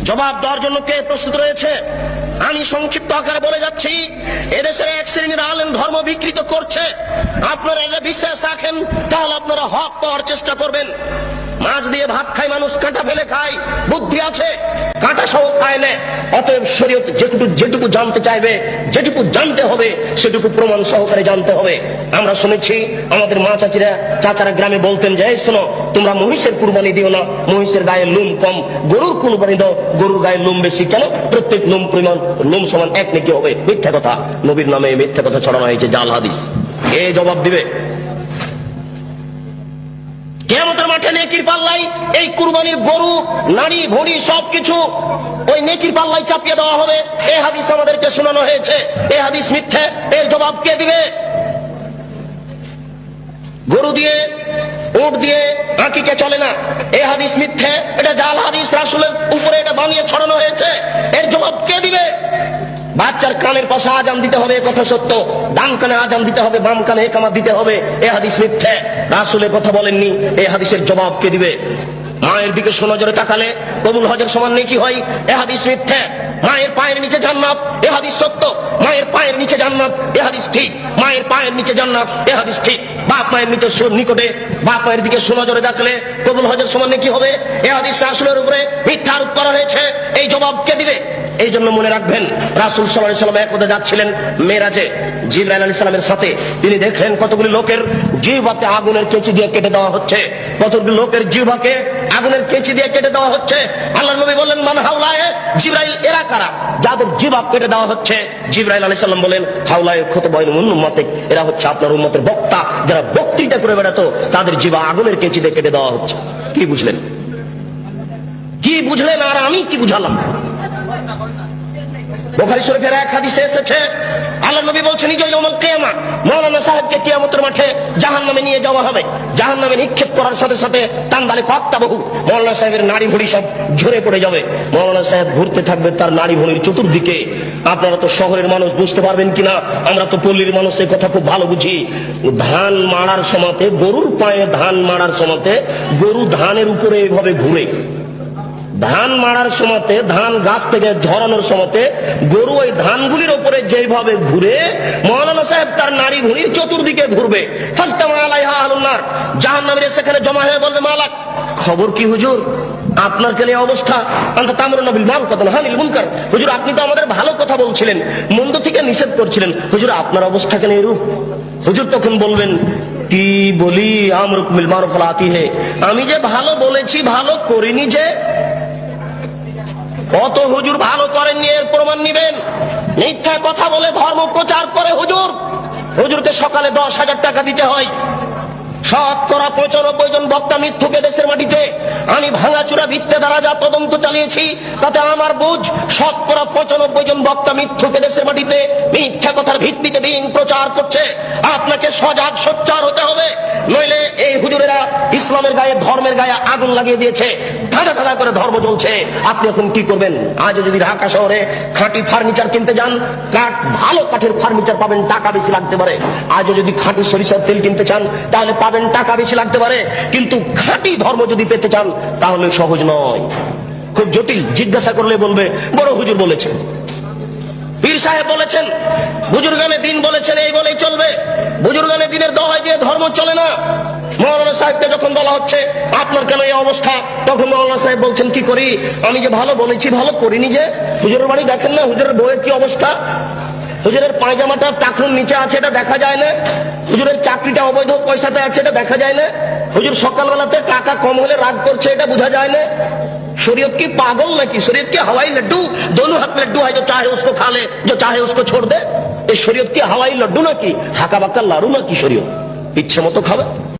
জবাব দেওয়ার জন্য কে প্রস্তুত রয়েছে? আমি সংক্ষিপ্ত আকারে বলে যাচ্ছি, এদেশের এক শ্রেণীর আলেম ধর্ম বিকৃত করছে। আপনারা এটা বিশ্বাস রাখেন, তাহলে আপনারা হক পাওয়ার চেষ্টা করবেন। মাছ দিয়ে ভাত খায় মানুষ, কাঁটা ফেলে খায়, বুদ্ধি আছে, কাঁটা সহ খায় না। অতএব শরীয়ত যেটুকু জানতে চাইবে, যেটুকু জানতে হবে, সেটুকু প্রমাণ সহকারে জানতে হবে। আমরা শুনেছি আমাদের মা চাচারা গ্রামে বলতেন যে, এই শোনো, তোমরা মহিষের কুরবানি দিও না, মহিষের গায়ে লোম কম, গরুর কুরবানি দাও, গরুর গায়ে লোম বেশি। কেন? প্রত্যেক লোম সমান এক নেকি হবে। মিথ্যা কথা, নবীর নামে মিথ্যা কথা ছড়ানো হয়েছে, জাল হাদিস। এ জবাব দিবে কিয়ামতের মাঠে। নেকির পাল্লাই এই কুরবানির গরু, নারী, ভুঁড়ি সবকিছু ওই নেকির পাল্লাই চাপিয়ে দেওয়া হবে। এই হাদিস আমাদেরকে শোনানো হয়েছে, এই হাদিস মিথ্যে। এর জবাব কে দিবে? গরু দিয়ে, উট দিয়ে আকিকা চলে না, এই হাদিস মিথ্যে, এটা জাল হাদিস, রাসূলের উপরে এটা বানিয়ে ছড়ানো হয়েছে। এর জবাব কে দিবে? বাচ্চার কানের পাশে আজান দিতে হবে, কথা সত্য। ডান কানে আজান দিতে হবে, বাম কানে একামত দিতে হবে, এ হাদিস মিথ্যে, রাসূলের কথা বলেননি। এই হাদিসের জবাব কে দিবে? মায়ের দিকে সুনজরে তাকালে কবুল হজের সমান নেকি হয়, এ হাদিস মিথ্যে। মায়ের পায়ের নিচে জান্নাত, এ হাদিস সত্য। মায়ের পায়ের নিচে জান্নাত, এ হাদিস ঠিক। মায়ের পায়ের নিচে জান্নাত, এ হাদিস ঠিক। বাপ মায়ের নিকটে বাপ মায়ের দিকে সুনজরে দেখলে কবুল হজের সমান নেকি হবে, এ হাদিস রাসূলের উপরে মিথ্যা আরোপ করা হয়েছে। এই জবাব কে দিবে? এই জন্য মনে রাখবেন, রাসূল সাল্লাল্লাহু আলাইহি ওয়াসাল্লাম একদা যাচ্ছিলেন মেরাজে জিবরাইল আলাইহিস সালামের সাথে। তিনি দেখলেন কতগুলি লোকের জিহ্বাকে আগুনের কেঁচি দিয়ে কেটে দেওয়া হচ্ছে, কতগুলি লোকের জিহ্বাকে আগুনের কেঁচি দিয়ে কেটে দেওয়া হচ্ছে। আল্লাহর নবী বললেন, মান হাওলায়ে জিবরাইল, এরা কারা যাদের জিহ্বা কেটে দেওয়া হচ্ছে? জিবরাইল আলাইহিস সালাম বলেন, হাওলায়ে খুতবাইল উম্মতিক, এরা হচ্ছে আপনার উম্মতের বক্তা, যারা বক্তৃতা করে বেড়াতো, তাদের জিহ্বা আগুনের কেঁচি দিয়ে কেটে দেওয়া হচ্ছে। কি বুঝলেন? কি বুঝলেন আর আমি কি বুঝালাম? বুখারী শরীফের এক হাদিসে এসেছে, আল্লাহর নবী বলছেন, ইয়াউমুল কিয়ামা, মাওলানা সাহেবকে কিয়ামতের মাঠে জাহান্নামে নিয়ে যাওয়া হবে। জাহান্নামে নিক্ষেপ করার সাথে সাথে তান্দালে ফাক্তাবহু, মাওলানা সাহেবের নাড়ি ভুঁড়ি সব ঝরে পড়ে যাবে। মাওলানা সাহেব ঘুরতে থাকবে তার নাড়ি ভুঁড়ির চতুর্দিকে। আপনারা তো শহরের মানুষ, বুঝতে পারবেন কিনা, আমরা তো পল্লীর মানুষ, এই কথা খুব ভালো বুঝি। ধান মাড়ার সময়তে, গরুর পায়ে ধান মাড়ার সময়তে, গরু ধানের উপরে এভাবে ঘুরে। ধান মারার সময়তে, ধান গাছ থেকে ঝরানোর সময়তে গরু ওই ধানগুলির উপরে যেভাবে ঘুরে, মাওলানা সাহেব তার নারী ভুঁড়ির চতুর্দিকে ঘুরবে। ফাস্তামা আলাইহা আহলুন নার, জাহান্নামীরা সেখানে জমা হয়ে বলবে, মালাক, খবর কি হুজুর, আপনার কেন এই অবস্থা? আনতা তা'মুরুনা বিল মারুফ ওয়া তানহা আনিল মুনকার, হুজুর আপনি তো আমাদের ভালো কথা বলছিলেন, মন্দ থেকে নিষেধ করছিলেন, হুজুর আপনার অবস্থা কেন এরূপ? হুজুর তখন বলবেন, কি বলি, আমরুক বিল মারুফ ওয়া লা আতিহি, আমি যে ভালো বলেছি, ভালো করিনি যে। কত হুজুর ভালো করেননি, এর প্রমাণ নিবেন। মিথ্যা কথা বলে ধর্ম প্রচার করে হুজুর, হুজুরকে সকালে 10,000 টাকা দিতে হয়। 95% জন বক্তা মিথ্যুকে দেশের মাটিতে। আমি ভাঙাচুরা ভিত্তে দ্বারা যা তদন্ত চালিয়েছি, তাতে আমার বুঝ 95% জন বক্তা মিথ্যুকে দেশের মাটিতে মিথ্যা কথার ভিত্তিতে দিন প্রচার করছে। আপনাকে সজাগ সোচ্চার হতে হবে, নইলে এই হুজুরেরা ইসলামের গায়ে, ধর্মের গায়ে আগুন লাগিয়ে দিয়েছে, ধাঁধা ধাঁধা করে ধর্ম চলছে। আপনি এখন কি করবেন? আজ যদি ঢাকা শহরে খাঁটি ফার্নিচার কিনতে যান, ভালো কাঠের ফার্নিচার পাবেন, টাকা বেশি লাগতে পারে। আজ যদি খাঁটি সরিষার তেল কিনতে চান, তাহলে পাবেন, টাকা বেশি লাগতে পারে। কিন্তু খাঁটি ধর্ম যদি পেতে চান, তাহলে সহজ নয়, খুব জটিল। জিজ্ঞাসা করলে বলবে, বড় হুজুর বলেছেন, পীর সাহেব বলেছেন, বুজুর্গানে দিন বলেছেন, এই বলেই চলবে। বুজুর্গানে দিনের দোহাই দিয়ে ধর্ম চলে না। মাওলানা সাহেবকে যখন বলা হচ্ছে, আপনার কেন এই অবস্থা, তখন মাওলানা সাহেব বলছেন, কি করি, আমি যে ভালো বলেছি, ভালো করিনি যে। হুজুরের বাড়ি দেখেন না, হুজুরের বউয়ের কি অবস্থা, হুজুরের পায়জামাটা টাকনুর নিচে আছে, এটা দেখা যায় না। হুজুরের চাকরিটা অবৈধ পয়সাতে আছে, এটা দেখা যায় না। হুজুর সকালবেলাতে টাকা কম হলে রাগ করছে, এটা বোঝা যায় না। शरीयत की पागल नाकि, शरीयत के हवाई लड्डू, दोनों हाथ में लड्डू है, जो चाहे उसको खा ले, जो चाहे उसको छोड़ दे। ये शरीयत के हवाई लड्डू ना की, हाका बाका लारू ना की शरीयत, इच्छा मतो खावे।